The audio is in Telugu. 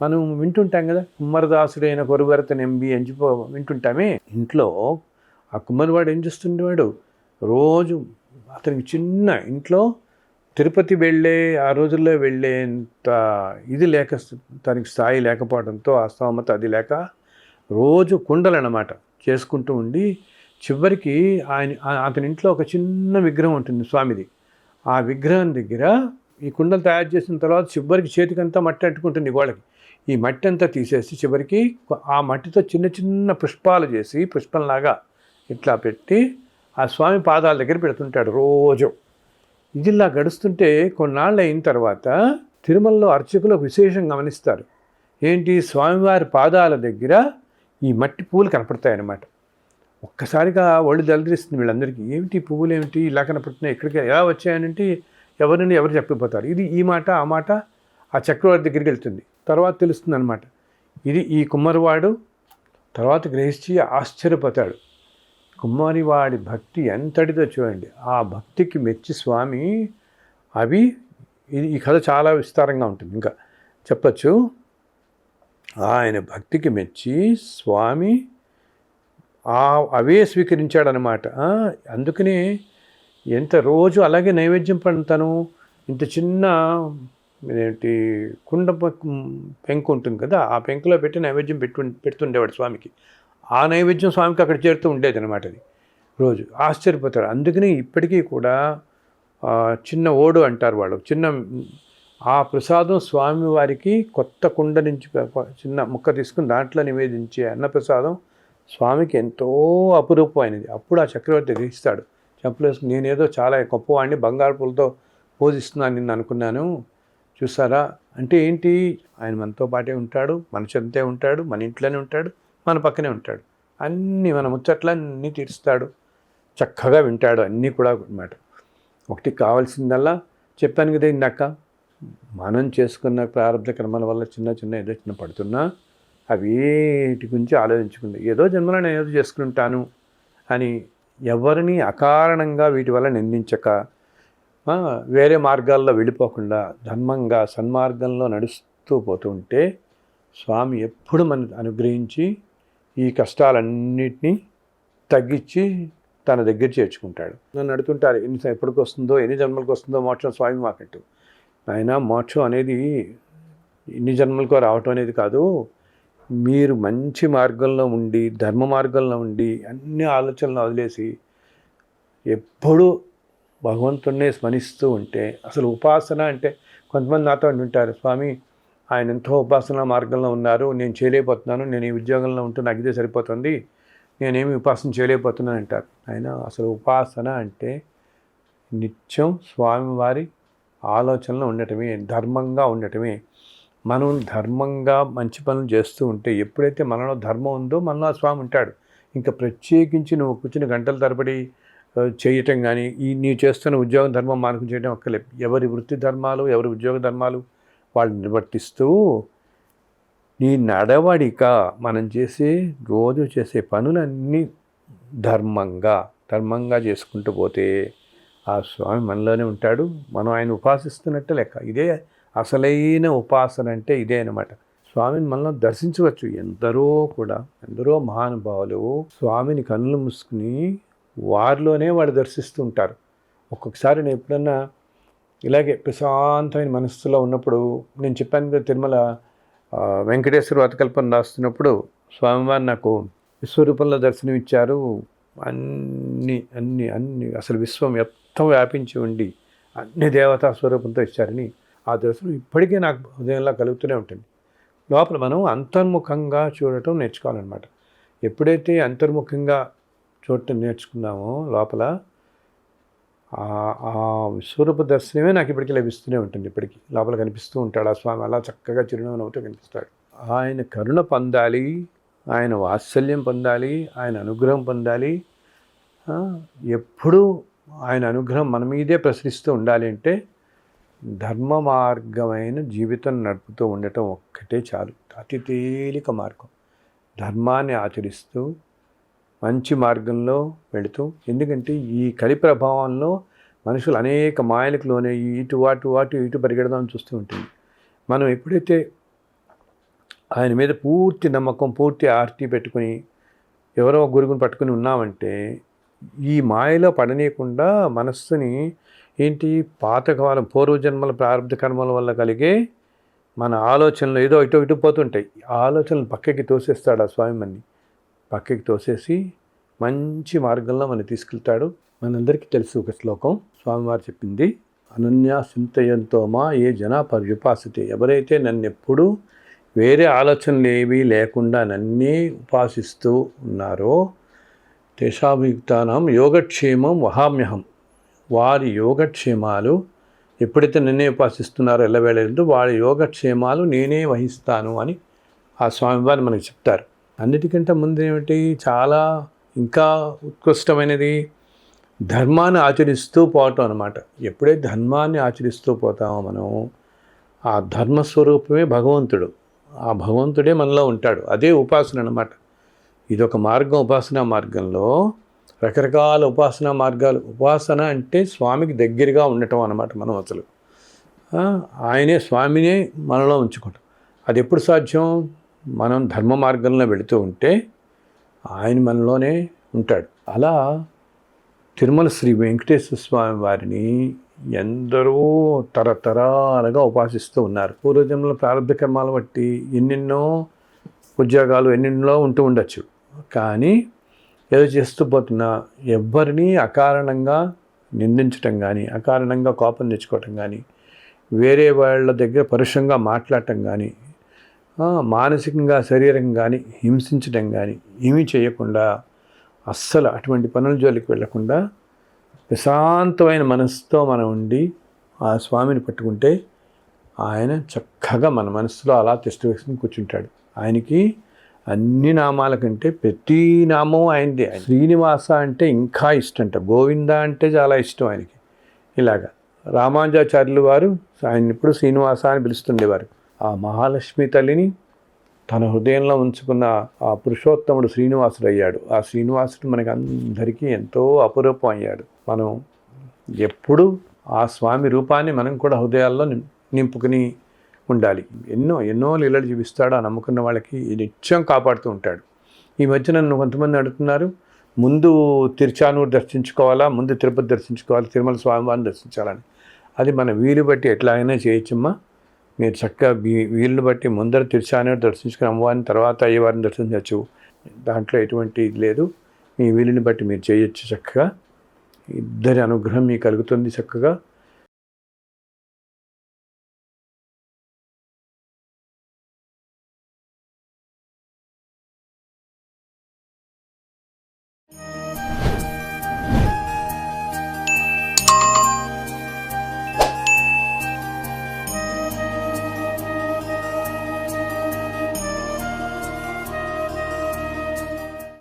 మనం వింటుంటాం కదా, కుమ్మరదాసుడైన కొరువరత నెంబి అని చెప్పి వింటుంటామే. ఇంట్లో ఆ కుమ్మరివాడు ఏం చేస్తుండేవాడు, రోజు అతనికి చిన్న ఇంట్లో తిరుపతి వెళ్ళే ఆ రోజుల్లో వెళ్ళేంత ఇది లేక, తనకి స్థాయి లేకపోవడంతో ఆ స్తోమత అది లేక రోజు కుండలు అన్నమాట చేసుకుంటూ ఉండి, చివరికి అతని ఇంట్లో ఒక చిన్న విగ్రహం ఉంటుంది స్వామిది. ఆ విగ్రహం దగ్గర ఈ కుండలు తయారు చేసిన తర్వాత చివరికి చేతికంతా మట్టి అంటుకుంటుంది గోడకి. ఈ మట్టి అంతా తీసేసి చివరికి ఆ మట్టితో చిన్న చిన్న పుష్పాలు చేసి పుష్పంలాగా ఇట్లా పెట్టి ఆ స్వామి పాదాల దగ్గర పెడుతుంటాడు రోజు. ఇదిలా గడుస్తుంటే కొన్నాళ్ళు అయిన తర్వాత తిరుమలలో అర్చకులు విశేషం గమనిస్తారు. ఏంటి, స్వామివారి పాదాల దగ్గర ఈ మట్టి పువ్వులు కనపడతాయన్నమాట. ఒక్కసారిగా ఒళ్ళు దళదరిస్తుంది వీళ్ళందరికీ. ఏమిటి పువ్వులు ఏమిటి ఇలా కనపడుతున్నాయి, ఇక్కడికి ఎలా వచ్చాయనంటే ఎవరు చెప్పిపోతారు. ఇది ఈ మాట ఆ మాట ఆ చక్రవర్తి దగ్గరికి వెళ్తుంది. తర్వాత తెలుస్తుంది అనమాట, ఇది ఈ కుమ్మరివాడు. తర్వాత గ్రహించి ఆశ్చర్యపోతాడు. కుమ్మరివాడి భక్తి ఎంతటిదో చూడండి. ఆ భక్తికి మెచ్చి స్వామి అవి ఈ కథ చాలా విస్తారంగా ఉంటుంది, ఇంకా చెప్పచ్చు. ఆయన భక్తికి మెచ్చి స్వామి అవే స్వీకరించాడనమాట. అందుకనే ఎంత రోజు అలాగే నైవేద్యం పండుతాను. ఇంత చిన్న ఏంటి కుండ పెంకు ఉంటుంది కదా, ఆ పెంకులో పెట్టి నైవేద్యం పెడుతుండేవాడు స్వామికి. ఆ నైవేద్యం స్వామికి అక్కడ చేరుతూ ఉండేది అనమాట. అది రోజు ఆశ్చర్యపోతాడు. అందుకని ఇప్పటికీ కూడా చిన్న ఓడు అంటారు వాళ్ళు, చిన్న ఆ ప్రసాదం స్వామివారికి కొత్త కుండ నుంచి చిన్న ముక్క తీసుకుని దాంట్లో నివేదించే అన్నప్రసాదం స్వామికి ఎంతో అపురూపమైనది. అప్పుడు ఆ చక్రవర్తి గ్రహిస్తాడు. చెప్పలేసు, నేనేదో చాలా గొప్పవాడిని, బంగారు పూలతో పూజిస్తున్నాను నిన్ను అనుకున్నాను, చూసారా అంటే ఏంటి, ఆయన మనతో పాటే ఉంటాడు, మన చెంతే ఉంటాడు, మన ఇంట్లోనే ఉంటాడు, మన పక్కనే ఉంటాడు, అన్నీ మన ముచ్చట్లన్నీ తీరుస్తాడు, చక్కగా వింటాడు అన్నీ కూడా అన్నమాట. ఒకటి కావాల్సిందల్లా చెప్పాను కదా ఇందాక, మనం చేసుకున్న ప్రారంభ కర్మల వల్ల చిన్న ఏదో చిన్న పడుతున్నా అవేటి గురించి ఆలోచించుకుంది. ఏదో జన్మలో నేను ఏదో చేసుకుంటాను అని ఎవరిని అకారణంగా వీటి వల్ల నిందించక వేరే మార్గాల్లో వెళ్ళిపోకుండా ధర్మంగా సన్మార్గంలో నడుస్తూ పోతూ ఉంటే స్వామి ఎప్పుడు మన అనుగ్రహించి ఈ కష్టాలన్నిటినీ తగ్గించి తన దగ్గర చేర్చుకుంటాడు. నన్ను అడుగుతుంటారు, ఎప్పటికి వస్తుందో, ఎన్ని జన్మలకు వస్తుందో మోక్షం స్వామి మాకంటూ. ఆయన మోక్షం అనేది ఇన్ని జన్మలకో రావటం అనేది కాదు. మీరు మంచి మార్గంలో ఉండి, ధర్మ మార్గంలో ఉండి, అన్ని ఆలోచనలు వదిలేసి ఎప్పుడూ భగవంతుడినే స్మరిస్తూ ఉంటే, అసలు ఉపాసన అంటే కొంతమంది నాతో అంటుంటారు, స్వామి ఆయన ఎంతో ఉపాసన మార్గంలో ఉన్నారు, నేను చేయలేకపోతున్నాను, నేను ఈ ఉద్యోగంలో ఉంటూ నాకు ఇదే సరిపోతుంది, నేనేమి ఉపాసన చేయలేకపోతున్నాను అంటారు. ఆయన అసలు ఉపాసన అంటే నిత్యం స్వామివారి ఆలోచనలో ఉండటమే, ధర్మంగా ఉండటమే. మనం ధర్మంగా మంచి పనులు చేస్తూ ఉంటే ఎప్పుడైతే మనలో ధర్మం ఉందో మనలో ఆ స్వామి ఉంటాడు. ఇంకా ప్రత్యేకించి నువ్వు కూర్చుని గంటల తరబడి చేయటం కానీ, నీవు చేస్తున్న ఉద్యోగ ధర్మం మానుకుని చేయడం ఒక్కలేదు. ఎవరి వృత్తి ధర్మాలు, ఎవరి ఉద్యోగ ధర్మాలు వాళ్ళు నిర్వర్తిస్తూ నీ నడవడిక, మనం రోజు చేసే పనులన్నీ ధర్మంగా చేసుకుంటూ పోతే ఆ స్వామి మనలోనే ఉంటాడు. మనం ఆయన ఉపాసిస్తున్నట్టు లెక్క. ఇదే అసలైన ఉపాసన అంటే ఇదే అనమాట. స్వామిని మనలో దర్శించవచ్చు. ఎందరో మహానుభావులు స్వామిని కన్నులు మూసుకుని వారిలోనే వాళ్ళు దర్శిస్తూ ఉంటారు. ఒక్కొక్కసారి నేను ఎప్పుడన్నా ఇలాగే ప్రశాంతమైన మనస్సులో ఉన్నప్పుడు, నేను చెప్పాను కదా తిరుమల వెంకటేశ్వర వ్రతకల్పన రాస్తున్నప్పుడు స్వామివారు నాకు విశ్వరూపంలో దర్శనం ఇచ్చారు. అన్ని అసలు విశ్వం మొత్తం వ్యాపించి ఉండి అన్ని దేవతా స్వరూపంతో ఇచ్చారని ఆ దర్శనం ఇప్పటికీ నాకు హృదయంలో కలుగుతూనే ఉంటుంది. లోపల మనం అంతర్ముఖంగా చూడటం నేర్చుకోవాలన్నమాట. ఎప్పుడైతే అంతర్ముఖంగా చూడటం నేర్చుకున్నామో లోపల ఆ విశ్వరూప దర్శనమే నాకు ఇప్పటికీ లభిస్తూనే ఉంటుంది. ఇప్పటికీ లోపల కనిపిస్తూ ఉంటాడు ఆ స్వామి, అలా చక్కగా చిరునవ్వు నవ్వుతూ కనిపిస్తాడు. ఆయన కరుణ పొందాలి, ఆయన వాత్సల్యం పొందాలి, ఆయన అనుగ్రహం పొందాలి, ఎప్పుడూ ఆయన అనుగ్రహం మన మీదే ప్రసరిస్తూ ఉండాలి అంటే ధర్మ మార్గమైన జీవితం నడుపుతూ ఉండటం ఒక్కటే చాలు. అతి తేలిక మార్గం. ధర్మాన్ని ఆచరిస్తూ మంచి మార్గంలో వెళుతూ, ఎందుకంటే ఈ కలి ప్రభావంలో మనుషులు అనేక మాయలకు లోనే ఇటు పరిగెడదామని చూస్తూ ఉంటుంది. మనం ఎప్పుడైతే ఆయన మీద పూర్తి నమ్మకం, పూర్తి ఆర్తి పెట్టుకుని ఎవరో గురువుని పట్టుకుని ఉన్నామంటే ఈ మాయలో పడనీయకుండా మనస్సుని ఏంటి పాతకాలం పూర్వజన్మల ప్రారంభ కర్మల వల్ల కలిగే మన ఆలోచనలు ఏదో ఇటు పోతుంటాయి. ఆ ఆలోచనలు పక్కకి తోసేస్తాడు ఆ స్వామి మనని. పక్కకి తోసేసి మంచి మార్గంలో మనం తీసుకెళ్తాడు. మనందరికీ తెలుసు ఒక శ్లోకం స్వామివారు చెప్పింది, అనన్యా చింతయంతో మా ఏ జన పర్యుపాసతే. ఎవరైతే నన్ను ఎప్పుడూ వేరే ఆలోచనలు ఏవి లేకుండా నన్నే ఉపాసిస్తూ ఉన్నారో తేషాభియుక్తానం యోగక్షేమం వహామ్యహం. వారి యోగక్షేమాలు ఎప్పుడైతే నన్నే ఉపాసిస్తున్నారో ఎల్లవేళ వారి యోగక్షేమాలు నేనే వహిస్తాను అని ఆ స్వామివారు మనకు చెప్తారు. అన్నిటికంటే ముందు ఏమిటి, చాలా ఇంకా ఉత్కృష్టమైనది ధర్మాన్ని ఆచరిస్తూ పోవటం అన్నమాట. ఎప్పుడైతే ధర్మాన్ని ఆచరిస్తూ పోతామో మనం, ఆ ధర్మస్వరూపమే భగవంతుడు. ఆ భగవంతుడే మనలో ఉంటాడు. అదే ఉపాసన అన్నమాట. ఇదొక మార్గం. ఉపాసనా మార్గంలో రకరకాల ఉపాసనా మార్గాలు. ఉపాసన అంటే స్వామికి దగ్గరగా ఉండటం అన్నమాట. మనం అసలు ఆయనే స్వామినే మనలో ఉంచుకుంటాం. అది ఎప్పుడు సాధ్యం? మనం ధర్మ మార్గంలో వెళుతూ ఉంటే ఆయన మనలోనే ఉంటాడు. అలా తిరుమల శ్రీ వెంకటేశ్వర స్వామి వారిని ఎందరో తరతరాలుగా ఉపాసిస్తూ ఉన్నారు. పూర్వజన్మల ప్రారంభ కర్మాలు బట్టి ఎన్నెన్నో ఉద్యోగాలు ఎన్నెన్నో ఉంటూ ఉండొచ్చు. కానీ ఏదో చేస్తూ పోతున్నా ఎవ్వరినీ అకారణంగా నిందించటం కానీ, అకారణంగా కోపం తెచ్చుకోవటం కానీ, వేరే వాళ్ళ దగ్గర పరుషంగా మాట్లాడటం కానీ, మానసికంగా శరీరంగా కానీ హింసించడం కానీ ఏమీ చేయకుండా, అస్సలు అటువంటి పనుల జోలికి వెళ్లకుండా ప్రశాంతమైన మనసుతో మనం ఉండి ఆ స్వామిని పట్టుకుంటే ఆయన చక్కగా మన మనసులో అలా తిష్ట వేసుకుని కూర్చుంటాడు. ఆయనకి అన్ని నామాల కంటే ప్రతి నామం ఆయనదే. శ్రీనివాస అంటే ఇంకా ఇష్టంట, గోవింద అంటే చాలా ఇష్టం ఆయనకి. ఇలాగా రామానుజాచార్యులు వారు ఆయన ఇప్పుడు శ్రీనివాస అని పిలుస్తుండేవారు. ఆ మహాలక్ష్మి తల్లిని తన హృదయంలో ఉంచుకున్న ఆ పురుషోత్తముడు శ్రీనివాసుడు అయ్యాడు. ఆ శ్రీనివాసుడు మనకి అందరికీ ఎంతో అపురూపం అయ్యాడు. మనం ఎప్పుడు ఆ స్వామి రూపాన్ని మనం కూడా హృదయాల్లో నింపుకుని ఉండాలి. ఎన్నో లీలలు జీవిస్తాడు. ఆ నమ్ముకున్న వాళ్ళకి నిత్యం కాపాడుతూ ఉంటాడు. ఈ మధ్య నన్ను కొంతమంది అడుగుతున్నారు, ముందు తిరుచానూరు దర్శించుకోవాలా, ముందు తిరుపతి దర్శించుకోవాలి, తిరుమల స్వామివారిని దర్శించాలని. అది మన వీలు బట్టి ఎట్లాగైనా చేయొచ్చమ్మా. మీరు చక్కగా వీళ్ళని బట్టి ముందర తిరుచానూరు దర్శించుకుని అమ్మవారిని, తర్వాత అయ్యవారిని దర్శించవచ్చు. దాంట్లో ఎటువంటి ఇది లేదు. మీ వీలుని బట్టి మీరు చేయొచ్చు. చక్కగా ఇద్దరి అనుగ్రహం మీకు కలుగుతుంది. చక్కగా